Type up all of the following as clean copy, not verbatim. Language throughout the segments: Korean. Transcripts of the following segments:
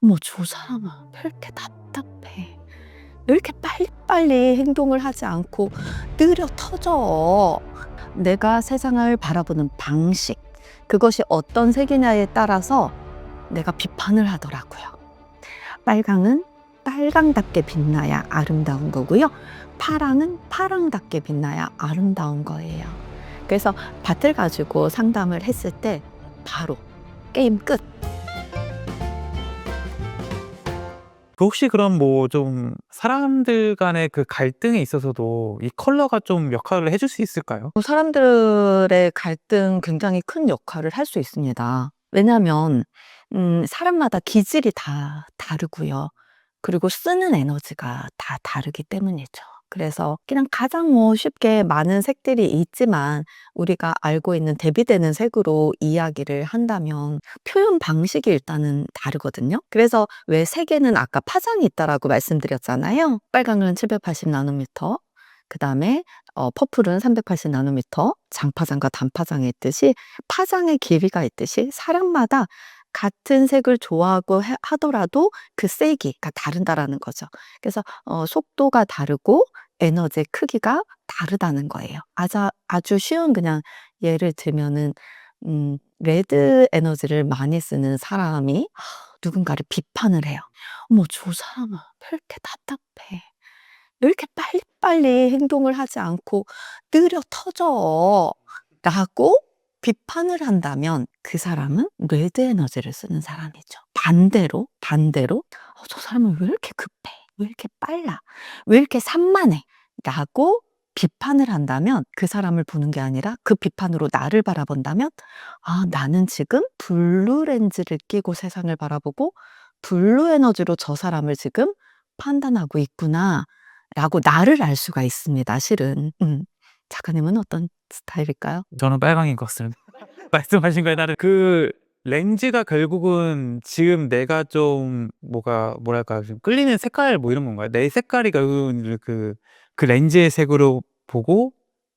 어머, 저 사람은 왜 이렇게 답답해? 왜 이렇게 빨리빨리 행동을 하지 않고 느려 터져? 내가 세상을 바라보는 방식, 그것이 어떤 색이냐에 따라서 내가 비판을 하더라고요. 빨강은 빨강답게 빛나야 아름다운 거고요. 파랑은 파랑답게 빛나야 아름다운 거예요. 그래서 밭을 가지고 상담을 했을 때 바로 게임 끝. 혹시 그럼 뭐 좀 사람들 간의 그 갈등에 있어서도 이 컬러가 좀 역할을 해줄 수 있을까요? 사람들의 갈등 굉장히 큰 역할을 할 수 있습니다. 왜냐하면 사람마다 기질이 다 다르고요. 그리고 쓰는 에너지가 다 다르기 때문이죠. 그래서 그냥 가장 쉽게 많은 색들이 있지만 우리가 알고 있는 대비되는 색으로 이야기를 한다면 표현 방식이 일단은 다르거든요. 그래서 왜 색에는 아까 파장이 있다라고 말씀드렸잖아요. 빨강은 780 나노미터, 그다음에 퍼플은 380 나노미터, 장파장과 단파장이 있듯이 파장의 길이가 있듯이 사람마다 같은 색을 좋아하고 하더라도 그 세기가 다른다라는 거죠. 그래서 속도가 다르고 에너지의 크기가 다르다는 거예요. 아주 쉬운 그냥 예를 들면은 레드 에너지를 많이 쓰는 사람이 누군가를 비판을 해요. 어머, 저 사람은 왜 이렇게 답답해? 왜 이렇게 빨리빨리 행동을 하지 않고 느려 터져? 라고 비판을 한다면 그 사람은 레드 에너지를 쓰는 사람이죠. 반대로 저 사람은 왜 이렇게 급해? 왜 이렇게 빨라? 왜 이렇게 산만해? 라고 비판을 한다면 그 사람을 보는 게 아니라 그 비판으로 나를 바라본다면 나는 지금 블루 렌즈를 끼고 세상을 바라보고 블루 에너지로 저 사람을 지금 판단하고 있구나. 라고 나를 알 수가 있습니다, 실은. 작가님은 어떤 스타일일까요? 저는 빨강인 것 같습니다. 말씀하신 거에 따른 그 렌즈가 결국은 지금 내가 좀 뭐랄까 좀 끌리는 색깔 뭐 이런 건가요? 내 색깔이 결국은 그 렌즈의 색으로 보고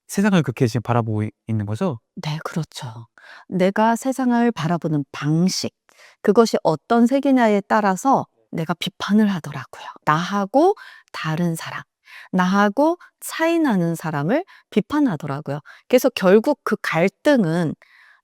세상을 그렇게 지금 바라보고 있는 거죠? 네, 그렇죠. 내가 세상을 바라보는 방식, 그것이 어떤 색이냐에 따라서 내가 비판을 하더라고요. 나하고 다른 사람, 나하고 차이 나는 사람을 비판하더라고요. 그래서 결국 그 갈등은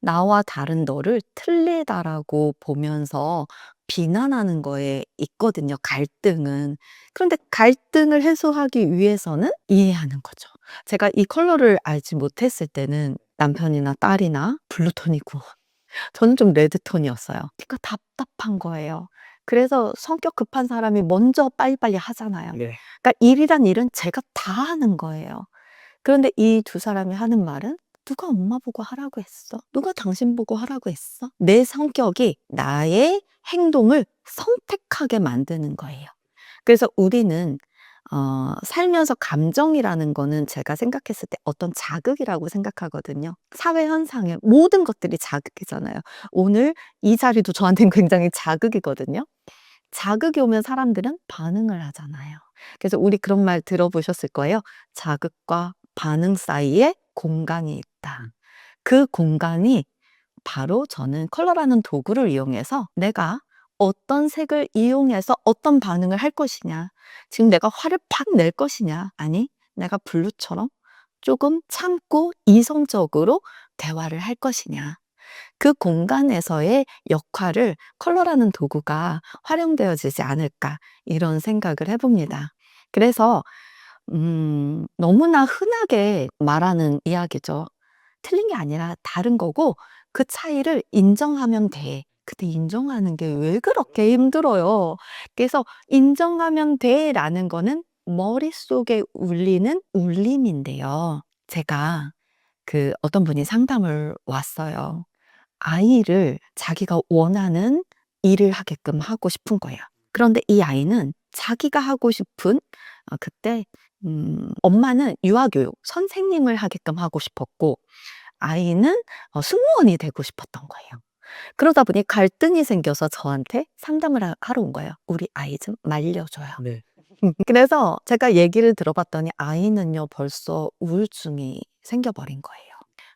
나와 다른 너를 틀리다라고 보면서 비난하는 거에 있거든요, 갈등은. 그런데 갈등을 해소하기 위해서는 이해하는 거죠. 제가 이 컬러를 알지 못했을 때는 남편이나 딸이나 블루톤이고 저는 좀 레드톤이었어요. 그러니까 답답한 거예요. 그래서 성격 급한 사람이 먼저 빨리빨리 하잖아요. 네. 그러니까 일이란 일은 제가 다 하는 거예요. 그런데 이 두 사람이 하는 말은 "누가 엄마 보고 하라고 했어? 누가 당신 보고 하라고 했어?" 내 성격이 나의 행동을 선택하게 만드는 거예요. 그래서 우리는 살면서 감정이라는 거는 제가 생각했을 때 어떤 자극이라고 생각하거든요. 사회 현상의 모든 것들이 자극이잖아요. 오늘 이 자리도 저한테는 굉장히 자극이거든요. 자극이 오면 사람들은 반응을 하잖아요. 그래서 우리 그런 말 들어보셨을 거예요. "자극과 반응 사이에 공간이 있다." 그 공간이 바로 저는 컬러라는 도구를 이용해서 내가 어떤 색을 이용해서 어떤 반응을 할 것이냐. 지금 내가 화를 팍 낼 것이냐. 아니, 내가 블루처럼 조금 참고 이성적으로 대화를 할 것이냐. 그 공간에서의 역할을 컬러라는 도구가 활용되어지지 않을까 이런 생각을 해봅니다. 그래서 너무나 흔하게 말하는 이야기죠. 틀린 게 아니라 다른 거고 그 차이를 인정하면 돼. 근데 인정하는 게 왜 그렇게 힘들어요. 그래서 인정하면 돼라는 거는 머릿속에 울리는 울림인데요. 제가 어떤 분이 상담을 왔어요. 아이를 자기가 원하는 일을 하게끔 하고 싶은 거예요. 그런데 이 아이는 자기가 하고 싶은 그때 엄마는 유아교육 선생님을 하게끔 하고 싶었고 아이는 승무원이 되고 싶었던 거예요. 그러다 보니 갈등이 생겨서 저한테 상담을 하러 온 거예요. "우리 아이 좀 말려 줘요." 네. 그래서 제가 얘기를 들어봤더니 아이는요 벌써 우울증이 생겨 버린 거예요.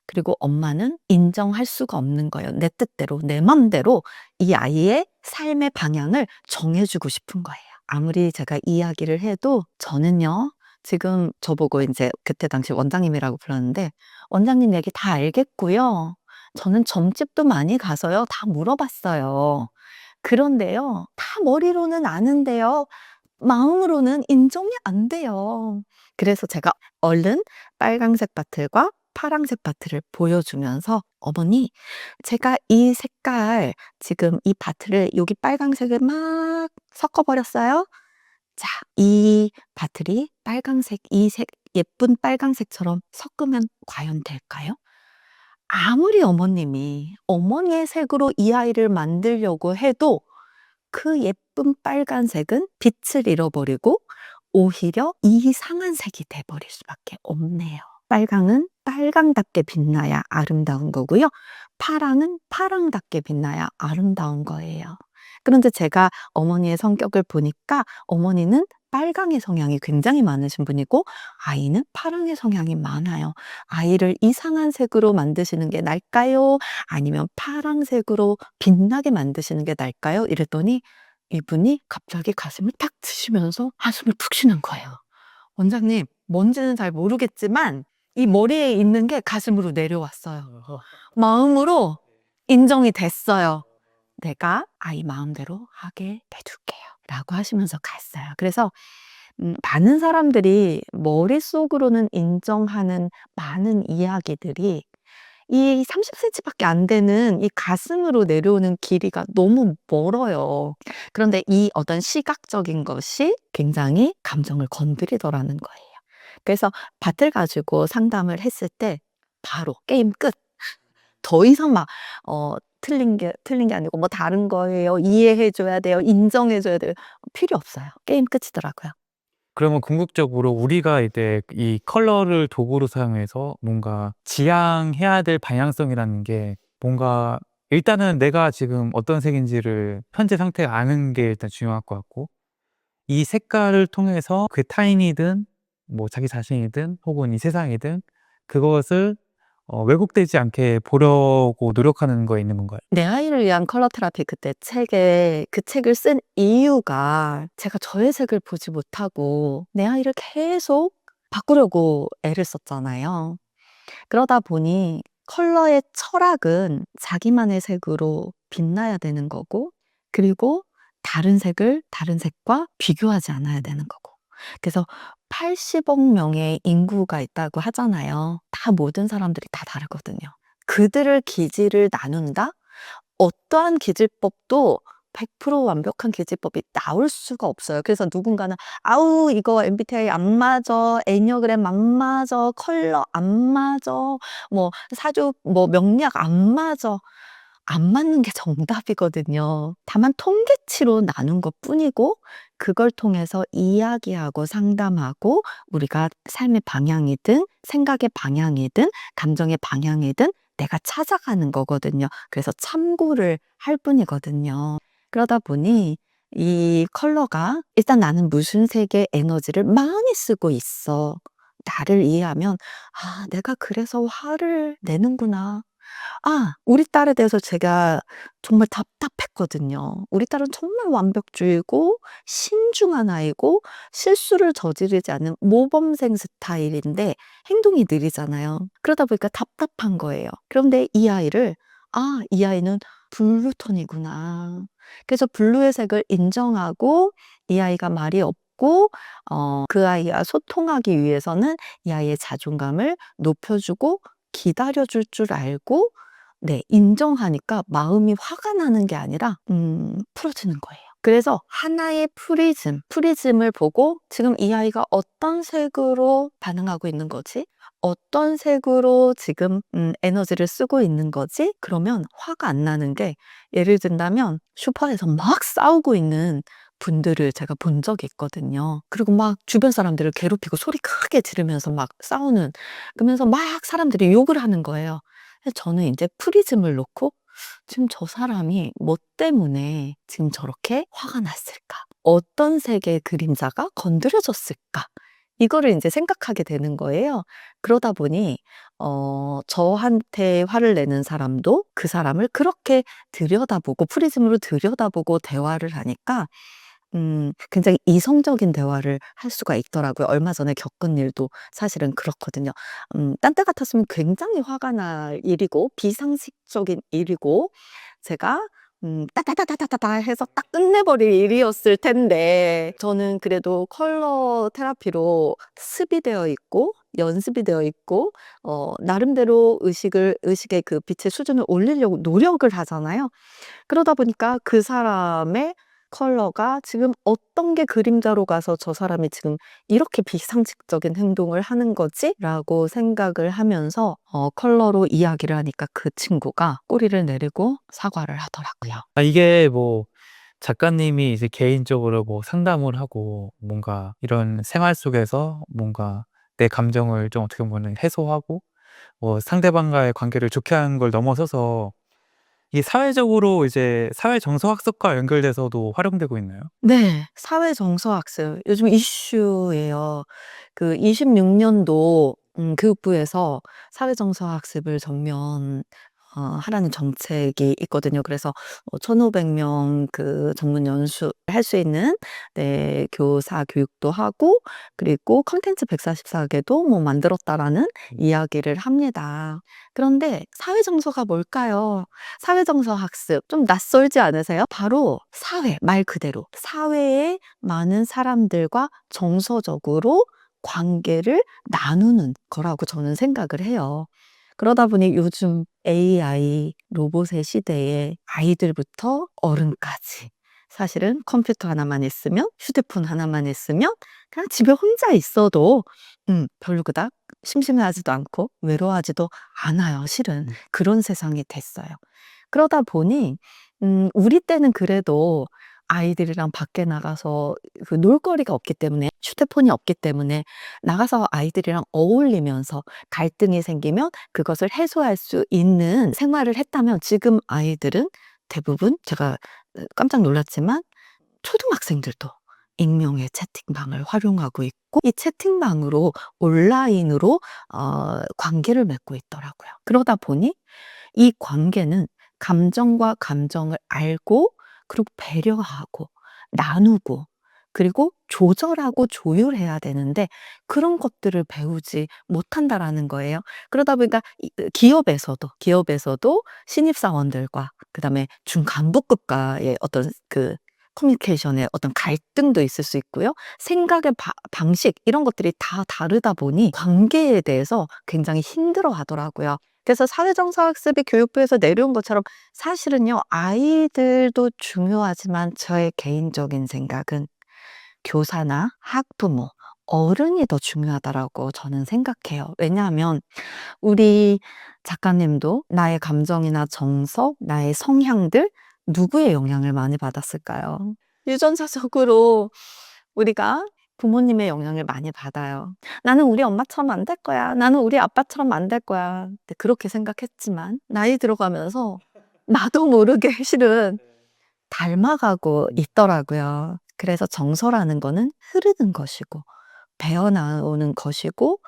그리고 엄마는 인정할 수가 없는 거예요. 내 뜻대로, 내 맘대로 이 아이의 삶의 방향을 정해주고 싶은 거예요. 아무리 제가 이야기를 해도 저는요, 지금 저보고 이제 그때 당시 원장님이라고 불렀는데, 원장님 얘기 다 알겠고요. 저는 점집도 많이 가서요, 다 물어봤어요. 그런데요, 다 머리로는 아는데요, 마음으로는 인정이 안 돼요. 그래서 제가 얼른 빨강색 바틀과 파랑색 바틀을 보여주면서 어머니, 제가 이 색깔 지금 이 바틀을 여기 빨강색을 막 섞어버렸어요. 자, 이 바틀이 빨강색, 이 색, 예쁜 빨강색처럼 섞으면 과연 될까요? 아무리 어머님이 어머니의 색으로 이 아이를 만들려고 해도 그 예쁜 빨간색은 빛을 잃어버리고 오히려 이상한 색이 돼버릴 수밖에 없네요. 빨강은 빨강답게 빛나야 아름다운 거고요. 파랑은 파랑답게 빛나야 아름다운 거예요. 그런데 제가 어머니의 성격을 보니까 어머니는 빨강의 성향이 굉장히 많으신 분이고 아이는 파랑의 성향이 많아요. 아이를 이상한 색으로 만드시는 게 나을까요? 아니면 파랑색으로 빛나게 만드시는 게 나을까요? 이랬더니 이분이 갑자기 가슴을 탁 치시면서 한숨을 푹 쉬는 거예요. 원장님, 뭔지는 잘 모르겠지만 이 머리에 있는 게 가슴으로 내려왔어요. 마음으로 인정이 됐어요. 내가 아이 마음대로 하게 해둘게요. 라고 하시면서 갔어요. 그래서 많은 사람들이 머릿속으로는 인정하는 많은 이야기들이 이 30cm밖에 안 되는 이 가슴으로 내려오는 길이가 너무 멀어요. 그런데 이 어떤 시각적인 것이 굉장히 감정을 건드리더라는 거예요. 그래서 밭을 가지고 상담을 했을 때 바로 게임 끝. 더 이상 막 틀린 게 아니고 뭐 다른 거예요. 이해해 줘야 돼요. 인정해 줘야 돼요. 필요 없어요. 게임 끝이더라고요. 그러면 궁극적으로 우리가 이제 이 컬러를 도구로 사용해서 뭔가 지향해야 될 방향성이라는 게 뭔가 일단은 내가 지금 어떤 색인지를 현재 상태가 아는 게 일단 중요할 것 같고 이 색깔을 통해서 그 타인이든 뭐 자기 자신이든 혹은 이 세상이든 그것을 왜곡되지 않게 보려고 노력하는 거에 있는 건가요? 내 아이를 위한 컬러 테라피 그때 책에 그 책을 쓴 이유가 제가 저의 색을 보지 못하고 내 아이를 계속 바꾸려고 애를 썼잖아요. 그러다 보니 컬러의 철학은 자기만의 색으로 빛나야 되는 거고, 그리고 다른 색을 다른 색과 비교하지 않아야 되는 거고. 그래서 80억 명의 인구가 있다고 하잖아요. 다 모든 사람들이 다 다르거든요. 그들을 기질을 나눈다? 어떠한 기질법도 100% 완벽한 기질법이 나올 수가 없어요. 그래서 누군가는 아우 이거 MBTI 안 맞아, 애니어그램 안 맞아, 컬러 안 맞아, 뭐 사주 뭐 명리학 안 맞아. 안 맞는 게 정답이거든요. 다만 통계치로 나눈 것뿐이고 그걸 통해서 이야기하고 상담하고 우리가 삶의 방향이든 생각의 방향이든 감정의 방향이든 내가 찾아가는 거거든요. 그래서 참고를 할 뿐이거든요. 그러다 보니 이 컬러가 일단 나는 무슨 색의 에너지를 많이 쓰고 있어. 나를 이해하면 아, 내가 그래서 화를 내는구나. 아, 우리 딸에 대해서 제가 정말 답답했거든요. 우리 딸은 정말 완벽주의고 신중한 아이고 실수를 저지르지 않는 모범생 스타일인데 행동이 느리잖아요. 그러다 보니까 답답한 거예요. 그런데 이 아이를 아, 이 아이는 블루톤이구나. 그래서 블루의 색을 인정하고 이 아이가 말이 없고 그 아이와 소통하기 위해서는 이 아이의 자존감을 높여주고 기다려줄 줄 알고 네, 인정하니까 마음이 화가 나는 게 아니라 풀어지는 거예요. 그래서 하나의 프리즘을 보고 지금 이 아이가 어떤 색으로 반응하고 있는 거지? 어떤 색으로 지금 에너지를 쓰고 있는 거지? 그러면 화가 안 나는 게 예를 든다면 슈퍼에서 막 싸우고 있는 분들을 제가 본 적이 있거든요. 그리고 막 주변 사람들을 괴롭히고 소리 크게 지르면서 막 싸우는 그러면서 막 사람들이 욕을 하는 거예요. 그래서 저는 이제 프리즘을 놓고 지금 저 사람이 뭐 때문에 지금 저렇게 화가 났을까? 어떤 색의 그림자가 건드려졌을까? 이거를 인제 생각하게 되는 거예요. 그러다 보니 저한테 화를 내는 사람도 그 사람을 그렇게 들여다보고 프리즘으로 들여다보고 대화를 하니까 굉장히 이성적인 대화를 할 수가 있더라고요. 얼마 전에 겪은 일도 사실은 그렇거든요. 딴 때 같았으면 굉장히 화가 날 일이고 비상식적인 일이고 제가 따다다다다다다 해서 딱 끝내버릴 일이었을 텐데 저는 그래도 컬러 테라피로 습이 되어 있고 연습이 되어 있고 나름대로 의식의 그 빛의 수준을 올리려고 노력을 하잖아요. 그러다 보니까 그 사람의 컬러가 지금 어떤 게 그림자로 가서 '저 사람이 지금 이렇게 비상식적인 행동을 하는 거지?'라고 생각을 하면서 컬러로 이야기를 하니까 그 친구가 꼬리를 내리고 사과를 하더라고요. 이게 뭐 작가님이 이제 개인적으로 뭐 상담을 하고 뭔가 이런 생활 속에서 뭔가 내 감정을 좀 어떻게 보면 해소하고 뭐 상대방과의 관계를 좋게 하는 걸 넘어서서 이게 사회적으로 이제 사회 정서 학습과 연결돼서도 활용되고 있나요? 네. 사회 정서 학습 요즘 이슈예요. 그 26 년도 교육부에서 사회 정서 학습을 전면 하라는 정책이 있거든요. 그래서 1,500명 그 전문 연수할 수 있는 네 교사 교육도 하고 그리고 콘텐츠 144 개도 뭐 만들었다라는 이야기를 합니다. 그런데 사회 정서가 뭘까요? 사회 정서 학습 좀 낯설지 않으세요? 바로 사회 말 그대로 사회의 많은 사람들과 정서적으로 관계를 나누는 거라고 저는 생각을 해요. 그러다 보니 요즘 AI 로봇의 시대에 아이들부터 어른까지 사실은 컴퓨터 하나만 있으면 휴대폰 하나만 있으면 그냥 집에 혼자 있어도 별로 그닥 심심해하지도 않고 외로워하지도 않아요 실은. 그런 세상이 됐어요. 그러다 보니 우리 때는 그래도 아이들이랑 밖에 나가서 그 놀거리가 없기 때문에 휴대폰이 없기 때문에 나가서 아이들이랑 어울리면서 갈등이 생기면 그것을 해소할 수 있는 생활을 했다면 지금 아이들은 대부분 제가 깜짝 놀랐지만 초등학생들도 익명의 채팅방을 활용하고 있고 이 채팅방으로 온라인으로 관계를 맺고 있더라고요. 그러다 보니 이 관계는 감정과 감정을 알고 그리고 배려하고 나누고 그리고 조절하고 조율해야 되는데 그런 것들을 배우지 못한다라는 거예요. 그러다 보니까 기업에서도 신입사원들과 그다음에 중간부급과의 어떤 그 커뮤니케이션의 어떤 갈등도 있을 수 있고요. 생각의 방식 이런 것들이 다 다르다 보니 관계에 대해서 굉장히 힘들어하더라고요. 그래서 사회정서 학습이 교육부에서 내려온 것처럼 사실은요 아이들도 중요하지만 저의 개인적인 생각은 교사나 학부모, 어른이 더 중요하다라고 저는 생각해요. 왜냐하면 우리 작가님도 나의 감정이나 정서, 나의 성향들 누구의 영향을 많이 받았을까요? 유전자적으로 우리가 부모님의 영향을 많이 받아요. '나는 우리 엄마처럼 안 될 거야. 나는 우리 아빠처럼 안 될 거야.' 네 그렇게 생각했지만 나이 들어가면서 나도 모르게 실은 닮아가고 있더라고요. 그래서 정서라는 거는 흐르는 것이고 배어 나오는 것이고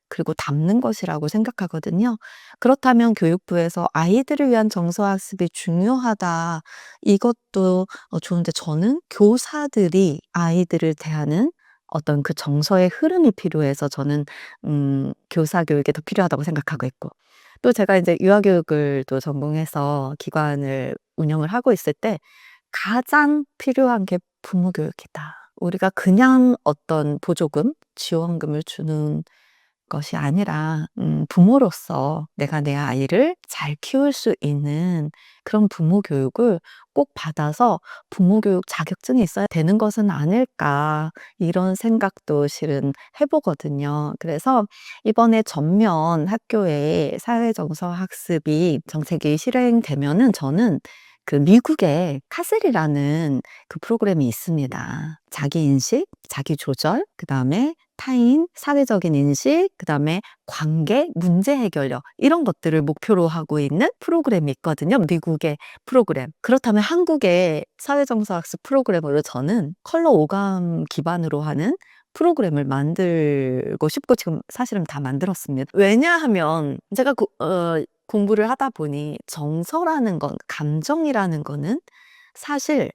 그리고 담는 것이라고 생각하거든요. 그렇다면 교육부에서 "아이들을 위한 정서 학습이 중요하다." 이것도 좋은데 저는 교사들이 아이들을 대하는 어떤 그 정서의 흐름이 필요해서 저는 교사 교육이 더 필요하다고 생각하고 있고 또 제가 인제 유아교육을 또 전공해서 기관을 운영을 하고 있을 때 가장 필요한 게 부모 교육이다. 우리가 그냥 어떤 보조금, 지원금을 주는 것이 아니라 부모로서 내가 내 아이를 잘 키울 수 있는 그런 부모 교육을 꼭 받아서 '부모 교육 자격증이 있어야 되는 것은 아닐까.' 이런 생각도 실은 해 보거든요. 그래서 이번에 전면 학교에 사회정서 학습이 정책이 실행되면은 저는 그 미국의 카셀이라는 그 프로그램이 있습니다. 자기 인식, 자기 조절, 그다음에 타인, 사회적인 인식, 그다음에 관계, 문제 해결력 이런 것들을 목표로 하고 있는 프로그램이 있거든요, 미국의 프로그램. 그렇다면 한국의 사회정서 학습 프로그램으로 저는 컬러 오감 기반으로 하는 프로그램을 만들고 싶고 지금 사실은 다 만들었습니다. 왜냐하면 제가 공부를 하다 보니 정서라는 건, 감정이라는 거는 사실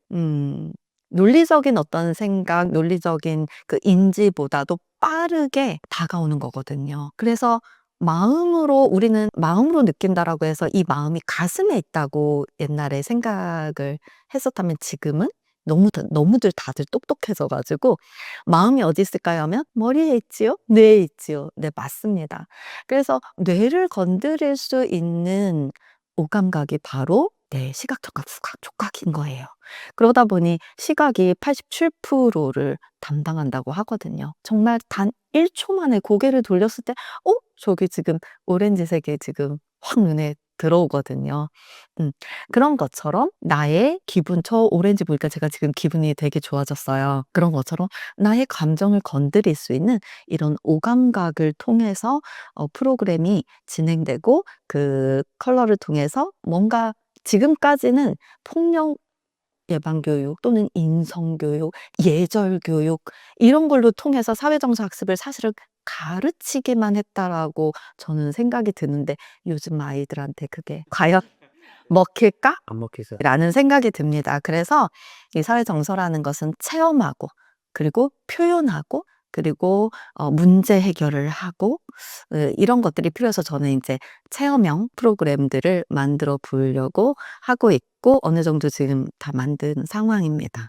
논리적인 어떤 생각, 논리적인 그 인지보다도 빠르게 다가오는 거거든요. 그래서 우리는 마음으로 느낀다라고 해서 이 마음이 가슴에 있다고 옛날에 생각을 했었다면, 지금은 너무들 다들 똑똑해져 가지고 마음이 어디 있을까요 하면 머리에 있지요? 뇌에 있지요. 네, 맞습니다. 그래서 뇌를 건드릴 수 있는 오감각이 바로 시각, 청각, 후각, 촉각인 거예요. 그러다 보니 시각이 87%를 담당한다고 하거든요. 정말 단 1초 만에 고개를 돌렸을 때 저기 지금 오렌지색이 지금 확 눈에 들어오거든요. 음 그런 것처럼 나의 기분, 저 오렌지 보니까 제가 지금 기분이 되게 좋아졌어요. 그런 것처럼 나의 감정을 건드릴 수 있는 이런 오감각을 통해서 프로그램이 진행되고, 그 컬러를 통해서 뭔가 지금까지는 폭력 예방 교육 또는 인성 교육, 예절 교육 이런 걸로 통해서 사회정서 학습을 사실은 가르치기만 했다라고 저는 생각이 드는데, 요즘 아이들한테 그게 과연 먹힐까? 안 먹히죠. 라는 생각이 듭니다. 그래서 이 사회정서라는 것은 체험하고, 그리고 표현하고, 그리고 문제 해결을 하고, 이런 것들이 필요해서 저는 이제 체험형 프로그램들을 만들어 보려고 하고 있고, 어느 정도 지금 다 만든 상황입니다.